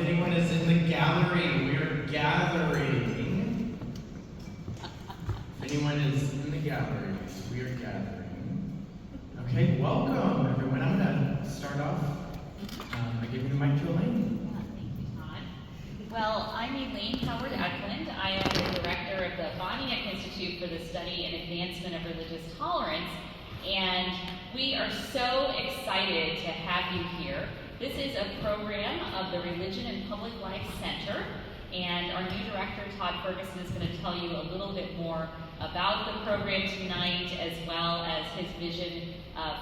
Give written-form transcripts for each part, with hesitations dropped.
anyone is in the gallery, we are gathering. If anyone is in the gallery, we are gathering. Okay, welcome everyone. I'm going to start off by giving the mic to Elaine. Thank you, Todd. Well, I'm Elaine Howard-Eklund. I am the director of the Boniuk Institute for the Study and Advancement of Religious Tolerance, and we are so excited to have you here. This is a program of the Religion and Public Life Center, and our new director, Todd Ferguson, is going to tell you a little bit more about the program tonight, as well as his vision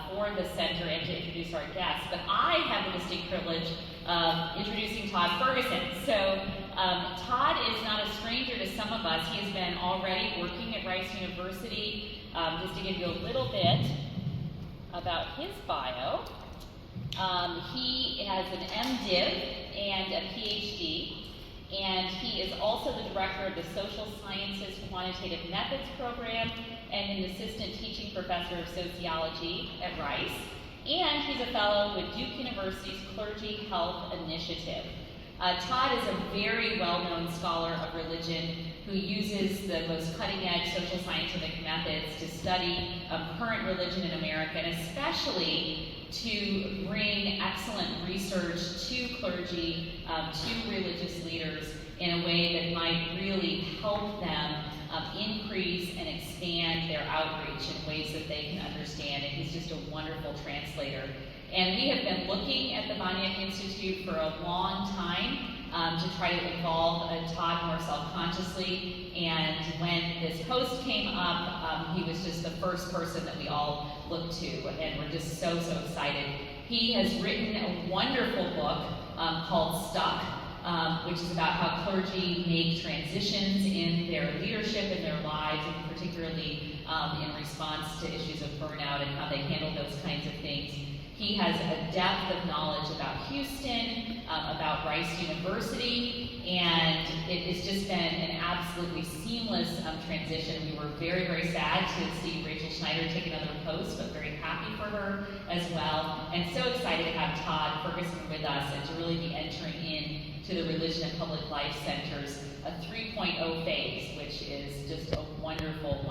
for the center, and to introduce our guests. But I have the distinct privilege of introducing Todd Ferguson. So Todd is not a stranger to some of us. He has been already working at Rice University. Just to give you a little bit about his bio, he has an MDiv and a PhD, and he is also the director of the Social Sciences Quantitative Methods Program and an assistant teaching professor of sociology at Rice. And he's a fellow with Duke University's Clergy Health Initiative. Todd is a very well-known scholar of religion who uses the most cutting-edge social scientific methods to study current religion in America, and especially to bring excellent research to clergy, to religious leaders in a way that might really help them increase and expand their outreach in ways that they can understand. And he's just a wonderful translator. And we have been looking at the Boniuk Institute for a long time to try to involve Todd more self-consciously. And when this post came up, he was just the first person that we all looked to, and we're just so excited. He has written a wonderful book called Stuck, which is about how clergy make transitions in their leadership and their lives, and particularly in response to issues of burnout and how they handle those kinds of things. He has a depth of knowledge about Houston, about Rice University, and it has just been an absolutely seamless transition. We were very sad to see Rachel Schneider take another post, but very happy for her as well, and so excited to have Todd Ferguson with us and to really be entering in to the Religion and Public Life Center's 3.0 phase, which is just a wonderful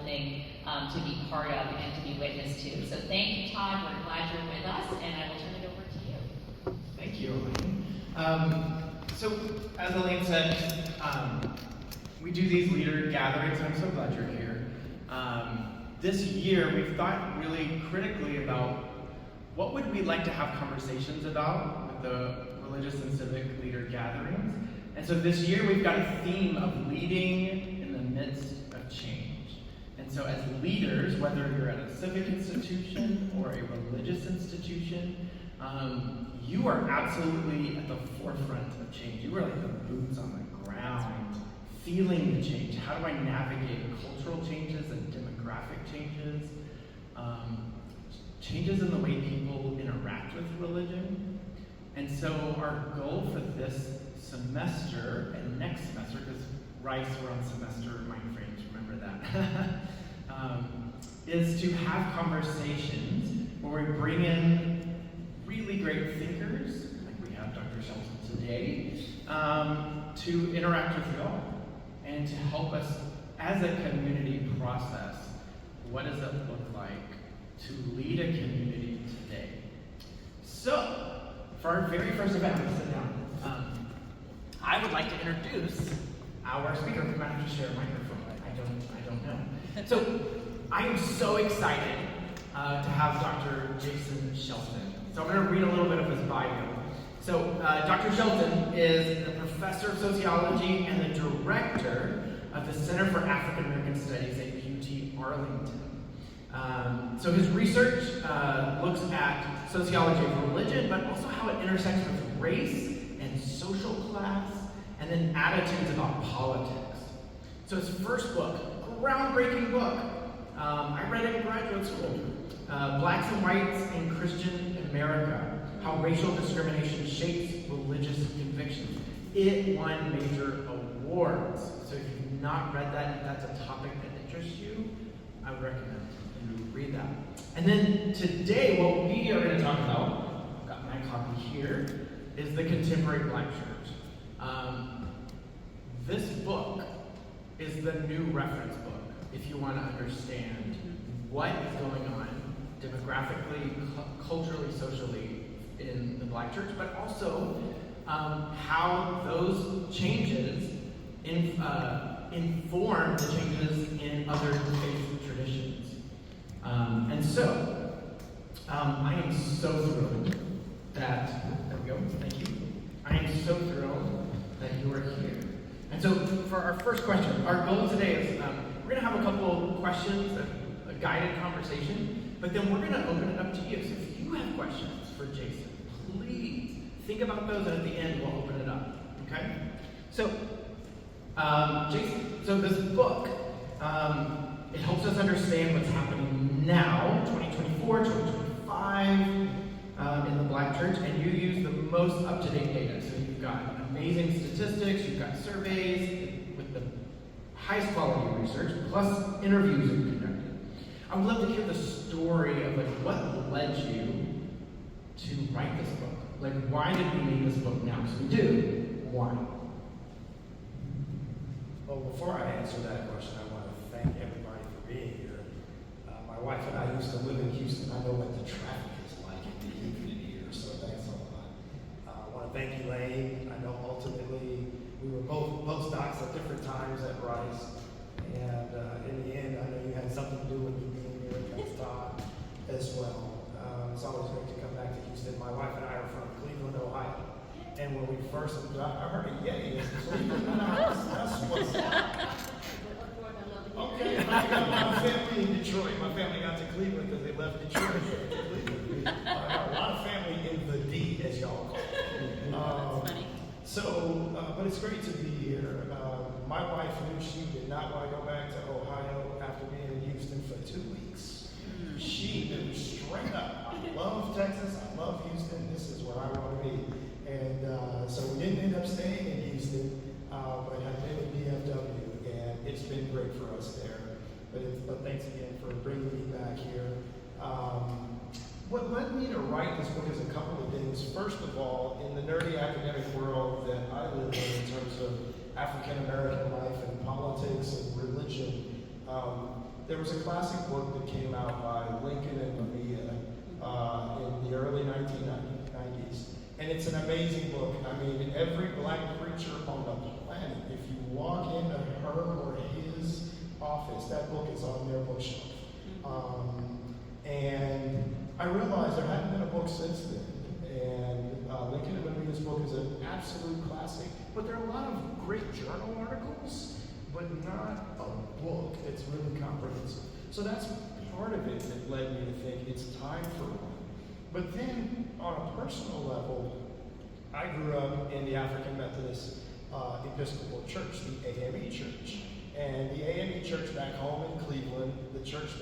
thing to be part of and to be witness to. So thank you, Todd. We're glad you're with us, and I will turn it over to you. Thank you, Elaine. So, as Elaine said, we do these leader gatherings, and I'm so glad you're here. This year, we've thought really critically about what would we like to have conversations about with the religious and civic leader gatherings. And so this year, we've got a theme of leading in the midst of change. And so as leaders, whether you're at a civic institution or a religious institution, you are absolutely at the forefront of change. You are like the boots on the ground, feeling the change. How do I navigate cultural changes and demographic changes? Changes in the way people interact with religion. And so our goal for this semester and next semester, because Rice, we're on semester mind frames, remember that, is to have conversations where we bring in really great thinkers, like we have Dr. Shelton today, to interact with y'all and to help us as a community process what does it look like to lead a community today. So, for our very first event, let's sit down. I would like to introduce our speaker. We might have to share a microphone. I don't know. So I am so excited to have Dr. Jason Shelton. So I'm going to read a little bit of his bio. So Dr. Shelton is the professor of sociology and the director of the Center for African American Studies at UT Arlington. So his research looks at sociology of religion, but also how it intersects with race and social class, and then attitudes about politics. So his first book, groundbreaking book, I read it in graduate school, Blacks and Whites in Christian America, How Racial Discrimination Shapes Religious Convictions. It won major awards. So if you've not read that, if that's a topic that interests you, I would recommend you read that. And then today, what we are going to talk about, I've got my copy here, is the contemporary Black church. This book is the new reference book if you want to understand what is going on demographically, culturally, socially in the Black church, but also how those changes inform the changes in other faith traditions. And so, I am so thrilled that, there we go, thank you. I am so thrilled that you are here. And so, for our first question, our goal today is we're going to have a couple questions, a guided conversation, but then we're going to open it up to you. So if you have questions for Jason, please think about those, and at the end we'll open it up. Okay? So, Jason, so this book, it helps us understand what's happening now, 2024, 2025, in the Black church, and you use the most up-to-date data. So you've got amazing statistics, you've got surveys with the highest quality research, plus interviews you've conducted. I would love to hear the story of what led you to write this book. Why did we name this book now? Because we do. Why? Well, before I answer that question, I want to thank everybody for being here. My wife and I used to live in Houston. I know what the traffic is like in the evening here, so thanks a lot. I want to thank Elaine. I know ultimately we were both postdocs at different times at Rice, and in the end, I know you had something to do with me being here. Thanks, Todd, as well. It's always great to come back to Houston. My wife and I are from Cleveland, Ohio. And when we first moved, I heard a yay in Cleveland. That's what's up. Okay, I got my family in Detroit. My family got to Cleveland because they left Detroit to Cleveland. I got a lot of family in the D, as y'all call it. That's funny. So, but it's great to be here. My wife knew she did not want to go back to Ohio after being in Houston for 2 weeks. She knew straight up, I love Texas, I love Houston, this is where I want to be. And so we didn't end up staying in Houston, but I've been in DFW, and it's been great for us there. But thanks again for bringing me back here. What led me to write this book is a couple of things. First of all, in the nerdy academic world that I live in terms of African American life and politics and religion, there was a classic book that came out by Lincoln and Mamiya in the early 1990s. And it's an amazing book. I mean, every Black preacher on the planet, if you walk into her or his office, that book is on their bookshelf. And I realized there hadn't been a book since then. And Lincoln and Mamiya's book is an absolute classic. But there are a lot of great journal articles, but not a book that's really comprehensive. So that's part of it that led me to think it's time for one. But then, on a personal level, I grew up in the African Methodist Episcopal Church, the AME Church. And the AME Church back home in Cleveland, the church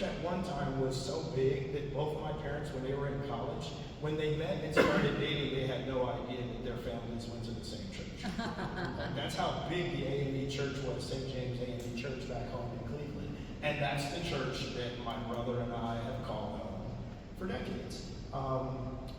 at one time was so big that both of my parents, when they were in college, when they met and started dating, they had no idea that their families went to the same church. That's how big the AME Church was, St. James AME Church back home in Cleveland. And that's the church that my brother and I have called home for decades.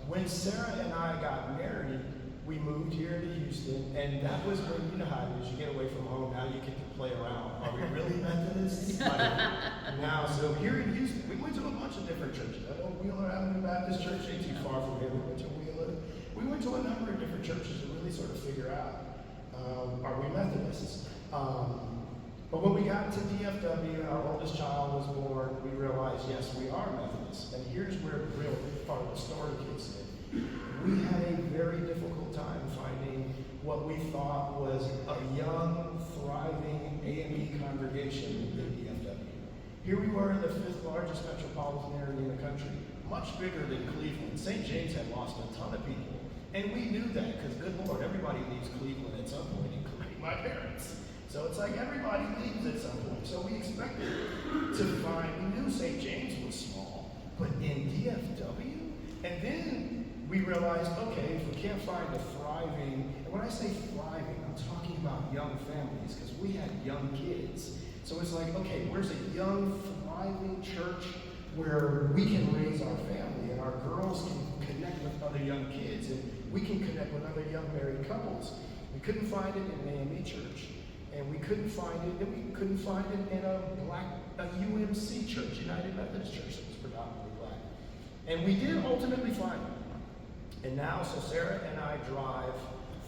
When Sarah and I got married, we moved here to Houston, and that was when, you know how it is, you get away from home, now you get to play around. Are we really Methodists? Now, so here in Houston, we went to a bunch of different churches. I know Wheeler Avenue Baptist Church ain't too far from here. We went to Wheeler. We went to a number of different churches to really sort of figure out, are we Methodists? But when we got to DFW, our oldest child was born, we realized, yes, we are Methodists. And here's where the real part of the story kicks in. We had a very difficult time finding what we thought was a young, thriving AME congregation in DFW. Here we were in the 5th largest metropolitan area in the country, much bigger than Cleveland. St. James had lost a ton of people. And we knew that, because good Lord, everybody leaves Cleveland at some point, including my parents. So it's like everybody leaves at some point. So we expected to find, we knew St. James was small, but in DFW, and then we realized, okay, if we can't find a thriving, and when I say thriving, I'm talking about young families, because we had young kids. So it's like, okay, where's a young, thriving church where we can raise our family and our girls can connect with other young kids, and we can connect with other young married couples. We couldn't find it in an AME church, and we couldn't find it in a UMC church, United Methodist Church, that was predominantly black. And we did ultimately find it. And now, so Sarah and I drive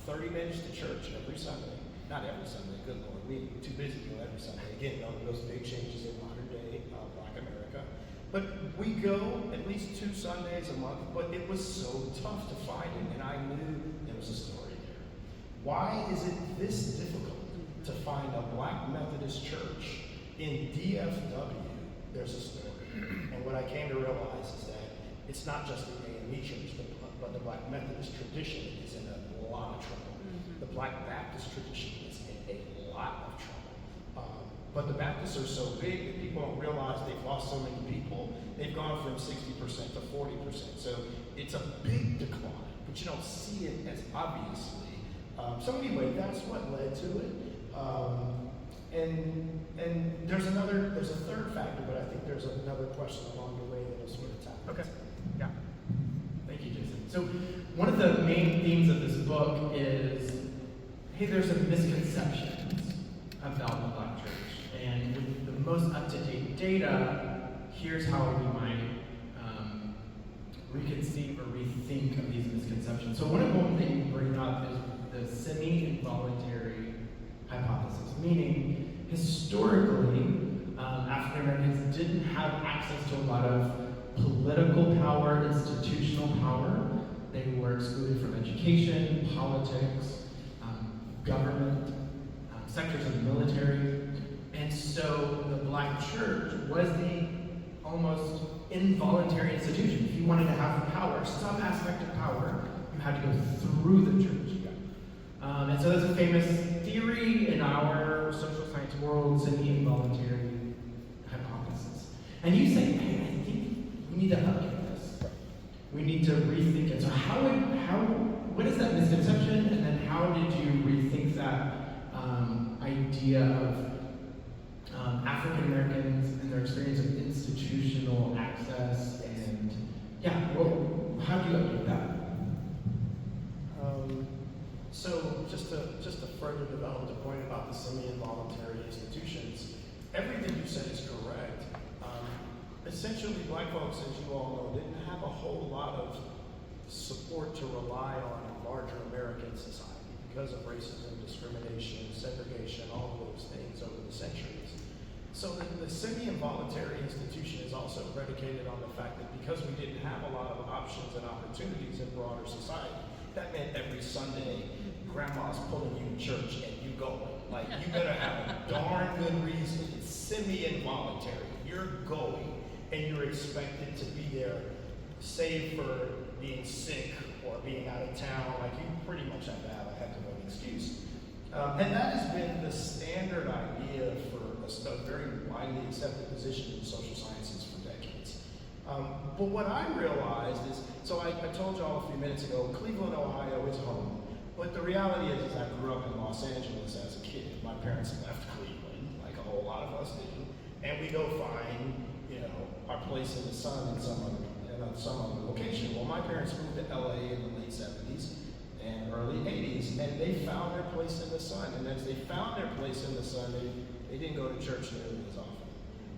30 minutes to church every Sunday. Not every Sunday, good Lord, we're too busy to go every Sunday. Again, none of those big changes in modern day black America. But we go at least 2 Sundays a month, but it was so tough to find it, and I knew there was a story there. Why is it this difficult to find a black Methodist church in DFW? There's a story. And what I came to realize is that it's not just the AME church, but the black Methodist tradition is in a lot of trouble. The black Baptist tradition is in a lot of trouble. But the Baptists are so big that people don't realize they've lost so many people. They've gone from 60% to 40%. So it's a big decline, but you don't see it as obviously. So anyway, that's what led to it. And there's a third factor, but I think there's another question along the way that'll sort of tackle. Okay. Yeah. Thank you, Jason. So one of the main themes of this book is, hey, there's some misconceptions about the black church. And with the most up-to-date data, here's how we might reconceive or rethink of these misconceptions. So one of them that you bring up is the semi-involuntary hypothesis, meaning historically, African Americans didn't have access to a lot of political power, institutional power. They were excluded from education, politics, government, sectors of the military. And so the black church was the almost involuntary institution. If you wanted to have power, some aspect of power, you had to go through the church. And so that's a famous theory in our social science world, semi-involuntary hypothesis. And you say, hey, I think we need to update this. We need to rethink it. So what is that misconception? And then how did you rethink that idea of African Americans and their experience of institutional access? And how do you update that? So just to further develop the point about the semi-involuntary institutions, everything you said is correct. Essentially, black folks, as you all know, didn't have a whole lot of support to rely on in larger American society because of racism, discrimination, segregation, all of those things over the centuries. So the semi-involuntary institution is also predicated on the fact that because we didn't have a lot of options and opportunities in broader society, that meant every Sunday, grandma's pulling you to church and you going. Like, you better have a darn good reason. It's semi-involuntary. You're going, and you're expected to be there, save for being sick or being out of town. Like, you pretty much have to have a heck of an excuse. And that has been the standard idea for a very widely accepted position in social sciences for decades. But what I realized is, so I told y'all a few minutes ago, Cleveland, Ohio is home. But the reality is I grew up in Los Angeles as a kid. My parents left Cleveland, like a whole lot of us do, and we go find, our place in the sun in some other location. Well, my parents moved to LA in the late 70s and early 80s, and they found their place in the sun. And as they found their place in the sun, they didn't go to church nearly as often.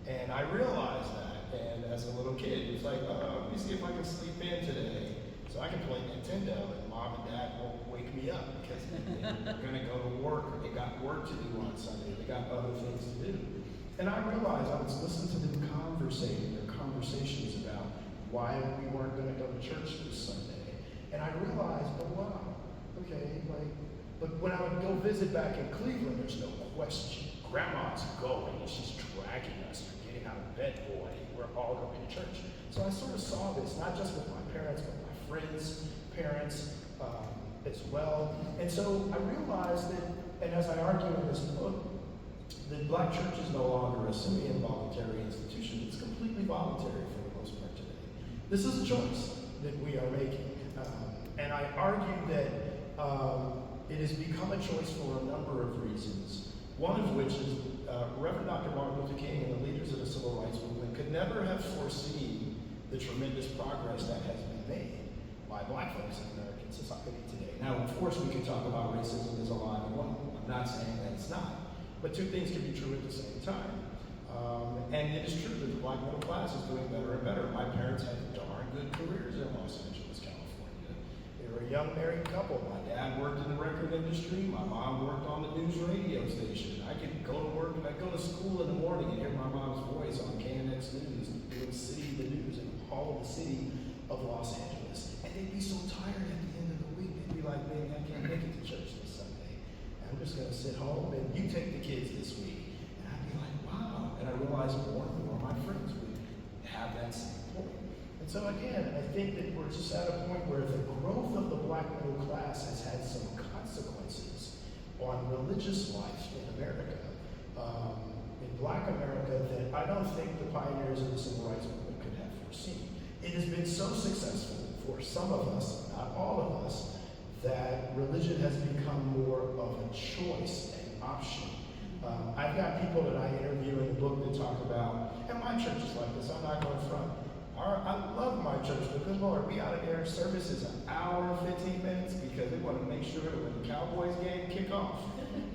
And I realized that, and as a little kid, it was like, let me see if I can sleep in today so I can play Nintendo, and mom and dad won't wake me up because they're gonna go to work, or they got work to do on Sunday, they got other things to do. And I realized I was listening to them their conversations about why we weren't gonna go to church this Sunday. And I realized, but when I would go visit back in Cleveland, there's no question. Grandma's going, and she's dragging us. You're getting out of bed, boy. We're all going to church. So I sort of saw this, not just with my parents, but my friends' parents as well. And so I realized that, and as I argue in this book, the black church is no longer a semi-involuntary institution. It's completely voluntary for the most part today. This is a choice that we are making. And I argue that it has become a choice for a number of reasons. One of which is Reverend Dr. Martin Luther King and the leaders of the civil rights movement could never have foreseen the tremendous progress that has been made. by black folks in American society today. Now, of course, we can talk about racism as alive and well. I'm not saying that it's not. But two things can be true at the same time. And it is true that the black middle class is doing better and better. My parents had darn good careers in Los Angeles, California. They were a young married couple. My dad worked in the record industry. My mom worked on the news radio station. I could go to work and I'd go to school in the morning and hear my mom's voice on KNX News, doing the news in all of the city of Los Angeles. And they'd be so tired at the end of the week. They'd be like, "Man, I can't make it to church this Sunday. I'm just going to sit home and you take the kids this week." And I'd be like, wow. And I realized more and more my friends would have that same point. And so again, I think that we're just at a point where the growth of the black middle class has had some consequences on religious life in America, in black America, that I don't think the pioneers of the civil rights movement could have foreseen. It has been so successful for some of us, not all of us, that religion has become more of a choice, an option. I've got people that I interview in the book that talk about, and my church is like this, I'm not going front. I love my church, but good Lord, we out of there, service is an hour and 15 minutes because they want to make sure that when the Cowboys game kick off,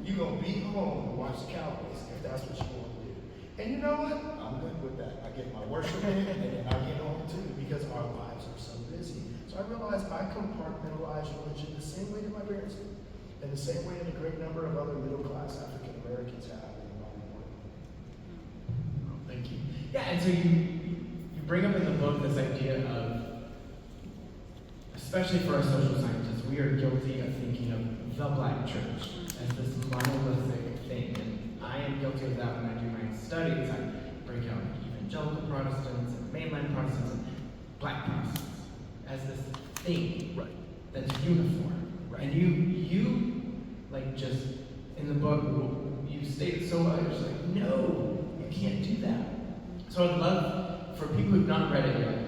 you're going to be home to watch the Cowboys if that's what you want to do. And you know what? I'm good with that. I get my worship in and then I get home too because our lives are so busy. So I realized I compartmentalize religion the same way that my parents did, and the same way that a great number of other middle-class African Americans have in the modern world. Oh, thank you. Yeah, and so you bring up in the book this idea of, especially for our social scientists, we are guilty of thinking of the black church as this monolithic thing. And I am guilty of that when I do my studies. I break out evangelical Protestants and mainline Protestants and black Protestants as this thing that's uniform. Right. And you like just in the book, you state it so well, you're just like, no, you can't do that. So I'd love, for people who've not read it yet,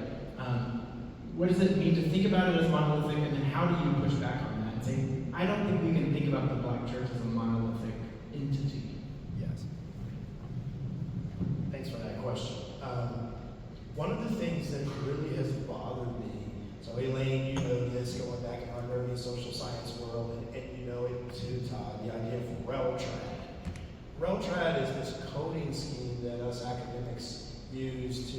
what does it mean to think about it as monolithic, and then how do you push back on that and say, I don't think we can think about the black church as a monolithic entity? Yes. Thanks for that question. One of the things that really has bothered me, so Elaine, you know this, going back in our nerdy social science world, and you know it too, Todd, the idea of RELTRAD. RELTRAD is this coding scheme that us academics use to,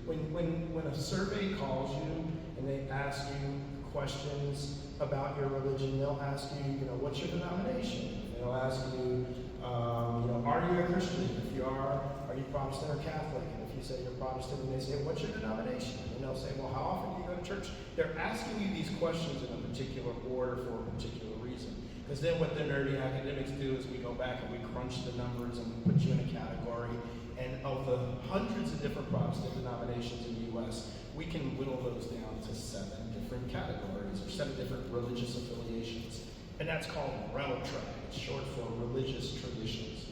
when a survey calls you and they ask you questions about your religion, they'll ask you, what's your denomination? They'll ask you, are you a Christian? If you are you Protestant or Catholic? And if you say you're Protestant, and they say, what's your denomination? And they'll say, well, how often do you go to church? They're asking you these questions in a particular order for a particular reason. Because then what the nerdy academics do is we go back and we crunch the numbers and we put you in a category. And of the hundreds of different Protestant denominations in the U.S., we can whittle those down to 7 different categories or 7 different religious affiliations. And that's called RELTRAD. It's short for religious traditions.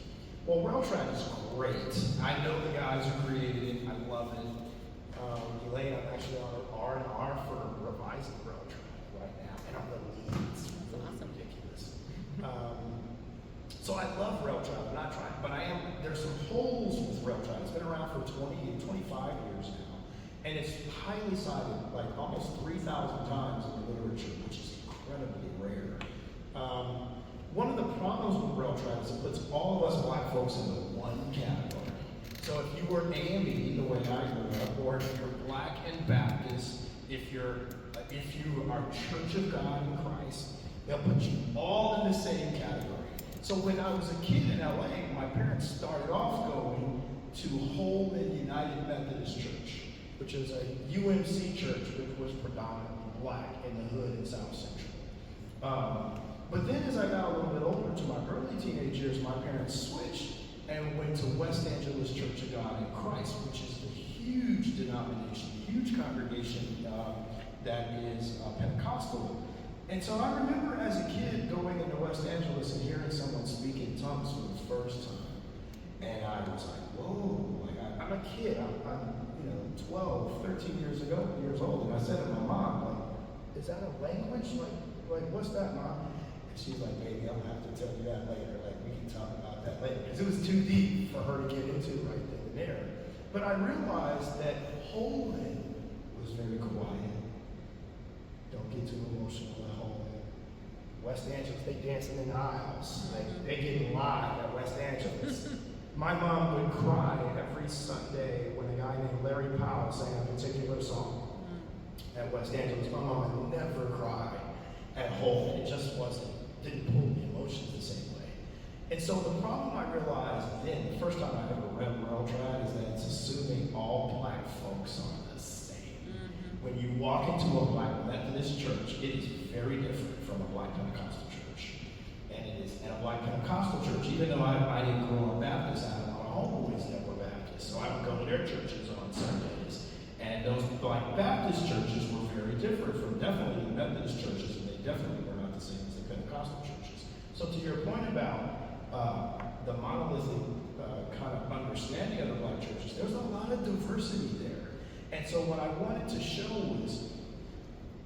Well, RELTRAD is great. I know the guys who created it. I love it. Elaine, I'm actually on R&R for revising RELTRAD right now. And I'm the lead. It's awesome. Ridiculous. So I love RELTRAD. I'm not trying, but there's some holes with RELTRAD. It's been around for 25 years now. And it's highly cited, like almost 3,000 times in the literature, which is incredibly rare. One of the problems with RELTRAD is it puts all of us black folks into one category. So if you were AME, the way I grew up, or if you're black and Baptist, if you are Church of God in Christ, they'll put you all in the same category. So when I was a kid in LA, my parents started off going to Holman United Methodist Church, which is a UMC church, which was predominantly black in the hood in South Central. But then as I got a little bit older, to my early teenage years, my parents switched and went to West Angeles Church of God in Christ, which is a huge denomination, huge congregation that is Pentecostal. And so I remember as a kid going into West Angeles and hearing someone speak in tongues for the first time. And I was like, whoa, like I'm a kid, I'm 12, 13 years old, and I said to my mom, like, is that a language? Like what's that, Mom? And she's like, baby, I'm gonna have to tell you that later. Like, we can talk about that later. Because it was too deep for her to get into right then and there. But I realized that Holman was very quiet. Don't emotional at home. West Angeles, they dancing in the aisles. They getting live at West Angeles. My mom would cry every Sunday when a guy named Larry Powell sang a particular song at West Angeles. My mom would never cry at home. It just didn't pull the emotions the same way. And so the problem I realized then, the first time I ever read World Trad, is that it's assuming all black folks are the same. When you walk into a black Methodist church, it is very different from a black Pentecostal church. And it is in a black Pentecostal church, even though I didn't grow up Baptist, I had a lot of homeboys that were Baptist, so I would go to their churches on Sundays. And those black Baptist churches were very different from definitely the Methodist churches, and they definitely were not the same as the Pentecostal churches. So to your point about the monolithic kind of understanding of the black churches, there's a lot of diversity there. And so what I wanted to show was,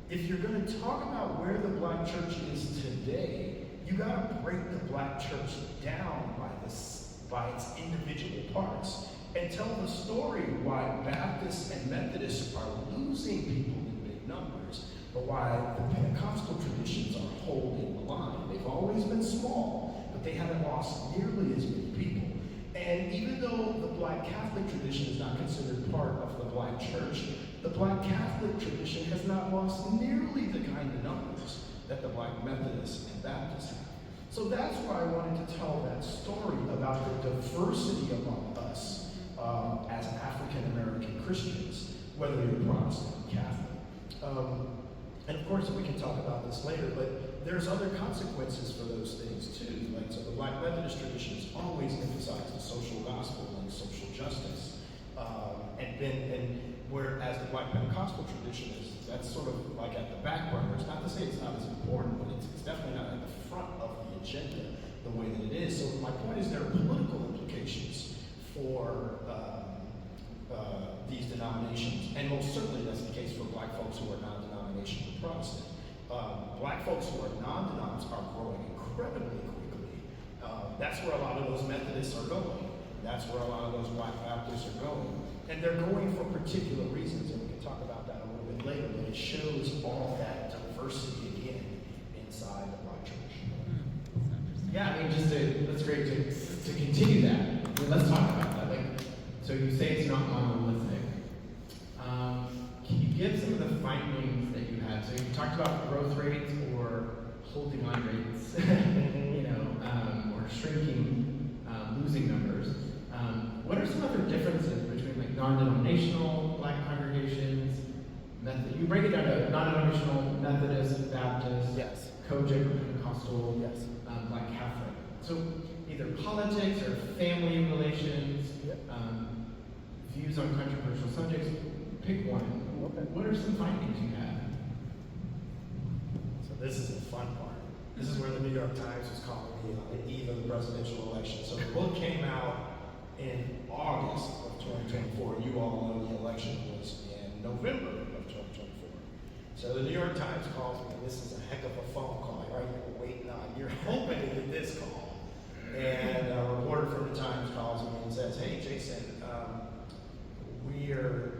if you're going to talk about where the black church is today, you got to break the black church down by its individual parts and tell the story why Baptists and Methodists are losing people in big numbers, but why the Pentecostal traditions are holding the line. They've always been small, but they haven't lost nearly as many people. And even though the black Catholic tradition is not considered part of the black church, the black Catholic tradition has not lost nearly the kind of numbers that the black Methodists and Baptists have. So that's why I wanted to tell that story about the diversity among us as African American Christians, whether you're Protestant or Catholic. And of course, we can talk about this later, but there's other consequences for those things too. Like, so the black Methodist tradition has always emphasized the social gospel and social justice. And whereas the black Pentecostal tradition that's sort of like at the back burner. It's not to say it's not as important, but it's definitely not at the front of the agenda the way that it is. So my point is there are political implications for these denominations, and most certainly that's the case for black folks who are non-denominational or Protestant. Black folks who are non-denoms are growing incredibly quickly. That's where a lot of those Methodists are going. That's where a lot of those black Baptists are going. And they're going for particular reasons, and we can talk about that a little bit later, but it shows all that diversity again inside the black church. Yeah, I mean, that's great to continue that. I mean, let's talk about that. Like, so you say it's not monolithic. Can you give some of the findings that you had? So you talked about growth rates or holding on rates, or shrinking, losing numbers. What are some other differences between like non-denominational black congregations? You break it down to non-denominational, Methodist, Baptist, Yes. Kojic or Pentecostal, Yes. Black Catholic. So either politics or family relations, views on controversial subjects. Pick one. Okay. What are some findings you had? So this is the fun part. This is where the New York Times was calling me on the eve of the presidential election. So the book came out in August of 2024. You all know the election was in November of 2024. So the New York Times calls me, and this is a heck of a phone call, right? You're waiting on, you're hoping to get this call. And a reporter from the Times calls me and says, "Hey, Jason, we are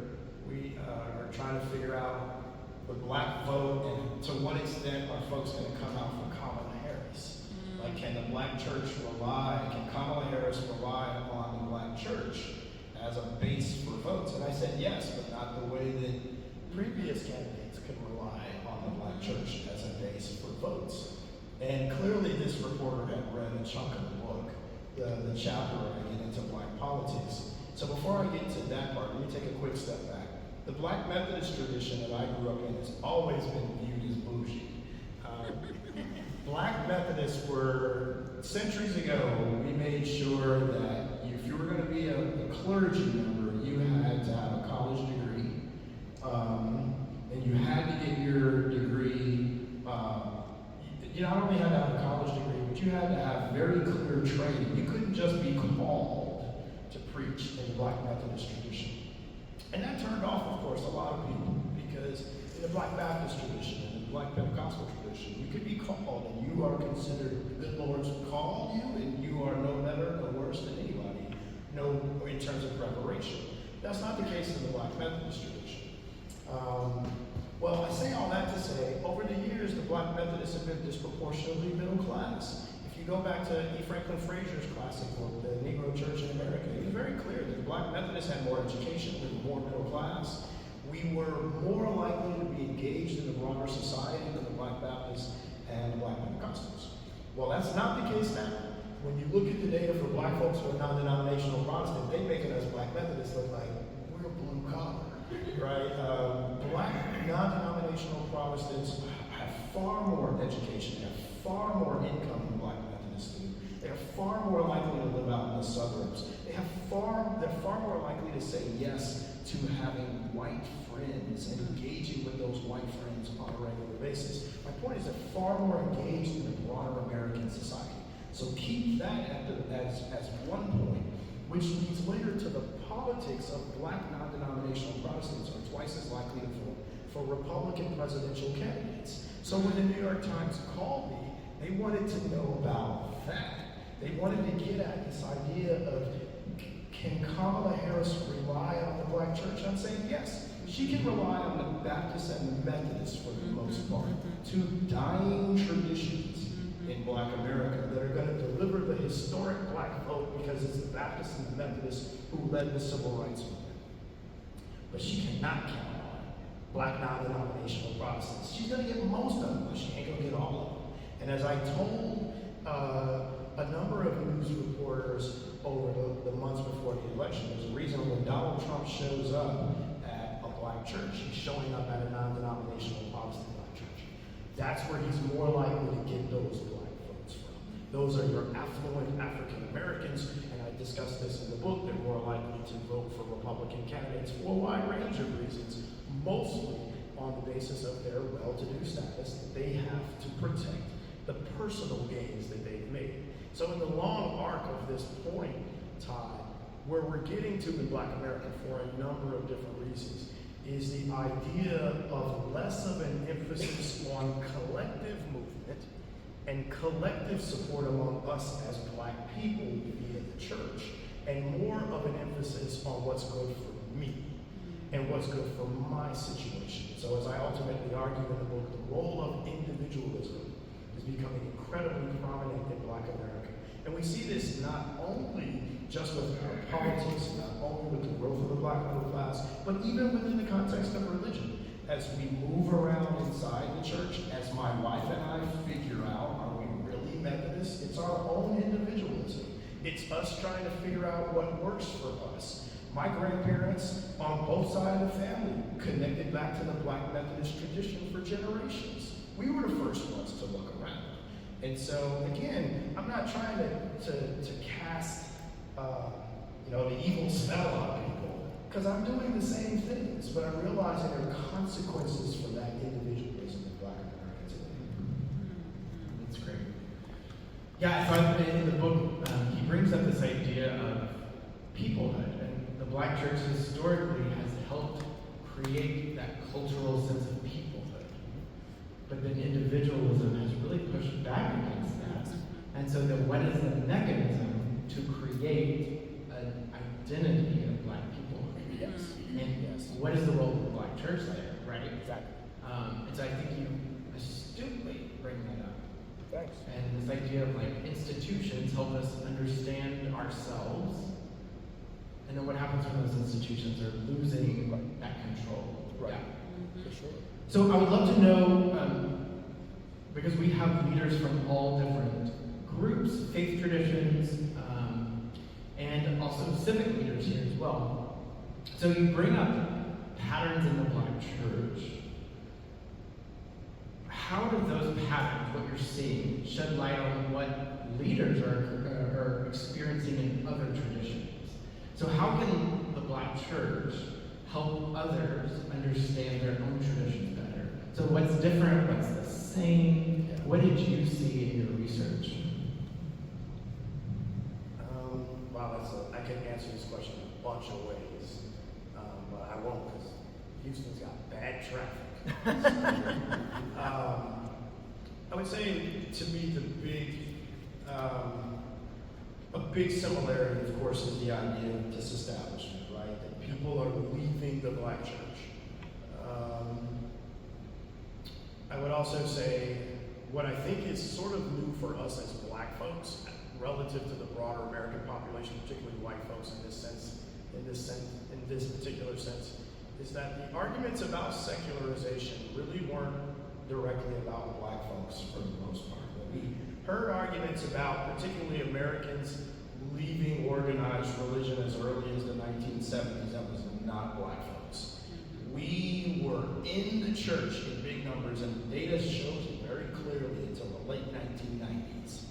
trying to figure out the black vote and to what extent are folks going to come out for Kamala Harris? Like, can the black church can Kamala Harris rely on the black church as a base for votes?" And I said, yes, but not the way that previous candidates could rely on the black church as a base for votes. And clearly this reporter had read a chunk of the book, the chapter I get into black politics. So before I get to that part, let me take a quick step back. The black Methodist tradition that I grew up in has always been viewed as bougie. Black Methodists were, centuries ago, we made sure that if you were going to be a clergy member, you had to have a college degree. And you had to get your degree, you not only had to have a college degree, but you had to have very clear training. You couldn't just be called to preach in the Black Methodist tradition. And that turned off, of course, a lot of people, because in the Black Baptist tradition and the Black Pentecostal tradition, you could be called and you are considered, the Lord's called you, and you are no better, no worse than anybody, in terms of preparation. That's not the case in the Black Methodist tradition. Well, I say all that to say, over the years, Methodists have been disproportionately middle class. If you go back to E. Franklin Frazier's classic book, The Negro Church in America, he was very clear that the Black Methodists had more education, we were more middle class. We were more likely to be engaged in the broader society than the Black Baptists and the Black Pentecostals. Well, that's not the case now. When you look at the data for Black folks who are non-denominational Protestant, they making us Black Methodists look like we're blue collar, right? Black non-denominational Protestants have far more education, have far more income than Black Methodists do. They are far more likely to live out in the suburbs. They're far more likely to say yes to having white friends and engaging with those white friends on a regular basis. My point is they're far more engaged in the broader American society. So keep that as one point, which leads later to the politics of Black non-denominational Protestants are twice as likely to vote for Republican presidential candidates. So when the New York Times called me, they wanted to know about that. They wanted to get at this idea of, can Kamala Harris rely on the Black church? I'm saying yes. She can rely on the Baptists and the Methodists for the most part, two dying traditions in Black America that are going to deliver the historic Black vote because it's the Baptists and the Methodists who led the Civil Rights Movement. But she cannot count on Black non-denominational Protestants. She's going to get most of them, but she ain't going to get all of them. And as I told a number of news reporters over the months before the election, there's a reason when Donald Trump shows up at a Black church, he's showing up at a non-denominational Protestant Black church. That's where he's more likely to get those Black votes from. Those are your affluent African Americans, and I discussed this in the book. They're more likely to vote for Republican candidates for a wide range of reasons, mostly on the basis of their well-to-do status that they have to protect the personal gains that they've made. So in the long arc of this point, Todd, where we're getting to in Black America for a number of different reasons, is the idea of less of an emphasis on collective movement and collective support among us as Black people via the church, and more of an emphasis on what's good for me and what's good for my situation. So as I ultimately argue in the book, the role of individualism is becoming incredibly prominent in Black America. And we see this not only just with our politics, not only with the growth of the Black middle class, but even within the context of religion. As we move around inside the church, as my wife and I figure out, are we really Methodists? It's our own individualism. It's us trying to figure out what works for us. My grandparents on both sides of the family connected back to the Black Methodist tradition for generations. We were the first ones to look around. And so, again, I'm not trying to cast the evil spell on people, because I'm doing the same things, but I'm realizing there are consequences for that individualism in Black America today. That's great. Yeah, so in the book, he brings up this idea of peoplehood, and the Black church historically has helped create that cultural sense of peoplehood. But then individualism has really pushed back against that. And so then what is the mechanism to create an identity of Black people? Yes. And Yes. what is the role of the Black church there, right? Exactly. And so I think you astutely bring that up. Thanks. And this idea of like institutions help us understand ourselves. And then what happens when those institutions are losing that control? Right. Yeah. For sure. So I would love to know, because we have leaders from all different groups, faith traditions, and also civic leaders here as well. So you bring up patterns in the Black church. How do those patterns, what you're seeing, shed light on what leaders are experiencing in other traditions? So how can the Black church help others understand their own traditions better? So what's different, what's the same? What did you see in your research? Wow, I can answer this question a bunch of ways, but I won't because Houston's got bad traffic. I would say to me a big similarity, of course, is the idea of disestablishment, right? That people are leaving the Black church. I would also say what I think is sort of new for us as black folks, relative to the broader American population, particularly white folks in this particular sense, is that the arguments about secularization really weren't directly about black folks for the most part. We heard arguments about particularly Americans leaving organized religion as early as the 1970s. That was not black folks. We were in the church in big numbers, and the data shows it very clearly until the late 1990s.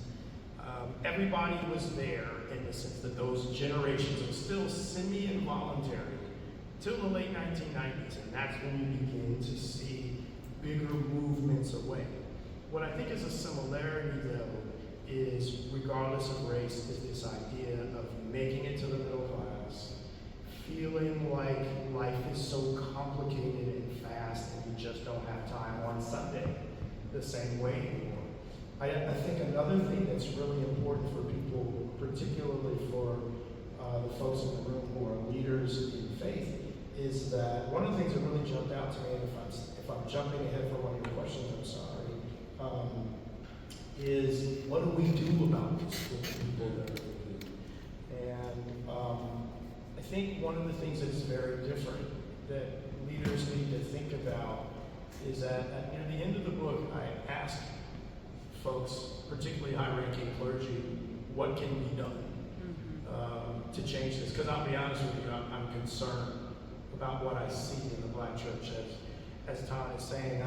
Everybody was there in the sense that those generations were still semi-involuntary till the late 1990s, and that's when we begin to see bigger movements away. What I think is a similarity, though, is regardless of race, is this idea of making it to the middle class, feeling like life is so complicated and fast and you just don't have time on Sunday the same way anymore. I think another thing that's really important for people, particularly for the folks in the room who are leaders in faith, is that one of the things that really jumped out to me, and if I'm jumping ahead for one of your questions, I'm sorry, is what do we do about this with the people that are leading? And I think one of the things that's very different that leaders need to think about is that near the end of the book, I ask folks, particularly high-ranking clergy, what can be done to change this? Because I'll be honest with you, I'm concerned about what I see in the black church. As Todd is saying,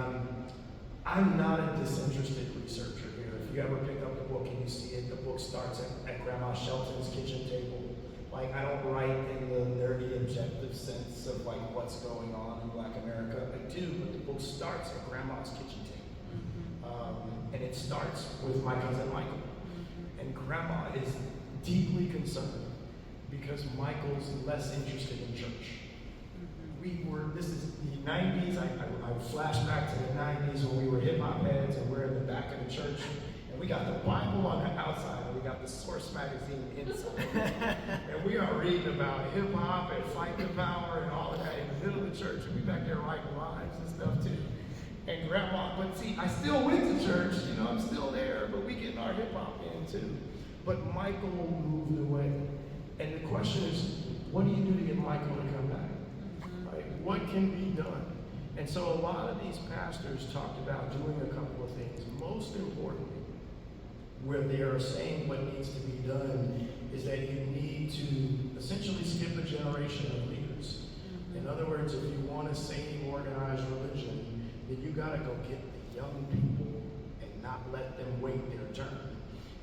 I'm not a disinterested researcher here. If you ever pick up the book and you see it, the book starts at Grandma Shelton's kitchen table. Like, I don't write in the nerdy objective sense of like what's going on in Black America. I do, but the book starts at Grandma's kitchen table. And it starts with my cousin Michael. And Grandma is deeply concerned because Michael's less interested in church. This is the 90s, I flash back to the 90s when we were hip-hop heads and we're in the back of the church. And we got the Bible on the outside and we got the Source magazine inside. And we are reading about hip-hop and fight the power and all of that in the middle of the church. And we back there writing rhymes and stuff too. And Grandma, but see, I still went to church, I'm still there, but we getting our hip hop in too. But Michael moved away. And the question is, what do you do to get Michael to come back? Right? What can be done? And so a lot of these pastors talked about doing a couple of things. Most importantly, where they are saying what needs to be done is that you need to essentially skip a generation of leaders. In other words, if you want to save organized religion, then you gotta go get the young people and not let them wait their turn.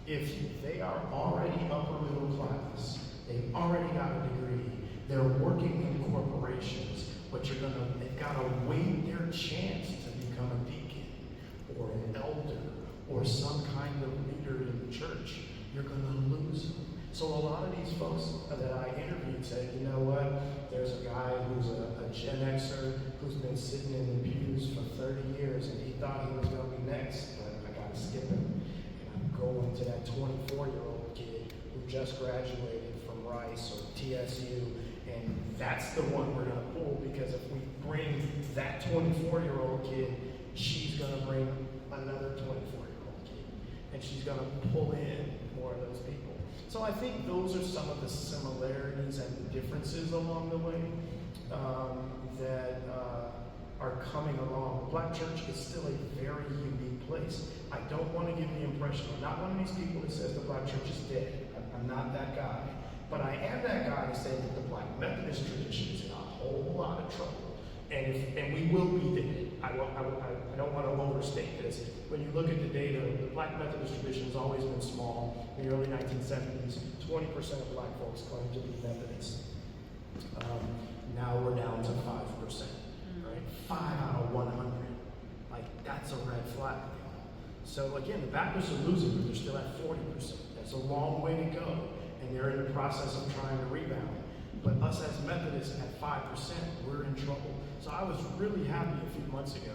If they are already upper middle class, they've already got a degree, they're working in corporations, but they've gotta wait their chance to become a deacon or an elder or some kind of leader in the church. You're gonna lose them. So a lot of these folks that I interviewed said, you know what, there's a guy who's a Gen Xer who's been sitting in the pews for 30 years and he thought he was going to be next, but I got to skip him. And I'm going to that 24-year-old kid who just graduated from Rice or TSU, and that's the one we're going to pull because if we bring that 24-year-old kid, she's going to bring another 24-year-old kid. And she's going to pull in more of those people. So I think those are some of the similarities and the differences along the way that are coming along. The Black church is still a very unique place. I don't want to give the impression, I'm not one of these people that says the Black church is dead. I'm not that guy. But I am that guy to say that the Black Methodist tradition is in a whole lot of trouble. And we will be dead. I don't want to overstate this. When you look at the data, the Black Methodist tradition has always been small. In the early 1970s, 20% of Black folks claimed to be Methodist. Now we're down to 5%, right? 5 out of 100. Like, that's a red flag. So again, the Baptists are losing, but they're still at 40%. That's a long way to go, and they're in the process of trying to rebound. But us as Methodists at 5%, we're in trouble. So I was really happy a few months ago.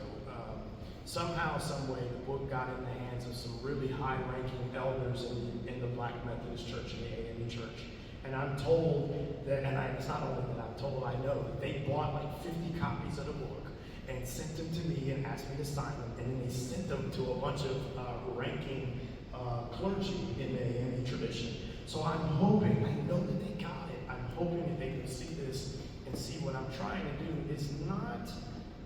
Somehow, some way, the book got in the hands of some really high-ranking elders in the Black Methodist Church, in the AME Church. And I'm told that, it's not only that I'm told, I know that they bought like 50 copies of the book and sent them to me and asked me to sign them, and then they sent them to a bunch of ranking clergy in the AME tradition. So I'm hoping, I know that they got it, I'm hoping that they can see this and see what I'm trying to do is not,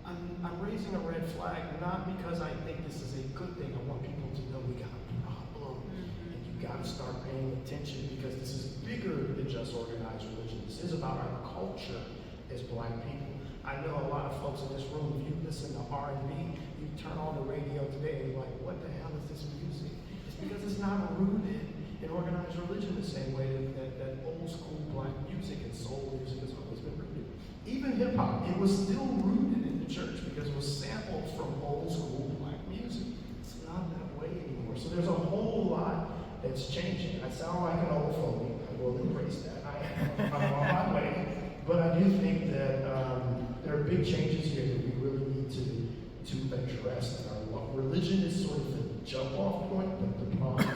I'm raising a red flag, not because I think this is a good thing. I want people to know we got a problem, and you got to start paying attention, because this is bigger than just organized religion. This is about our culture as Black people. I know a lot of folks in this room, if you listen to R&B, you turn on the radio today and you're like, what the hell is this music? It's because it's not rooted in organized religion the same way that old school Black music and soul music has always been rooted. Even hip hop, it was still rooted in the church because it was sampled from old school Black music. It's not that way anymore. So there's a whole lot that's changing. I sound like an old fogey. I will embrace that. I'm on my way. But I do think that there are big changes here that we really need to address. Religion is sort of the jump-off point, but the problem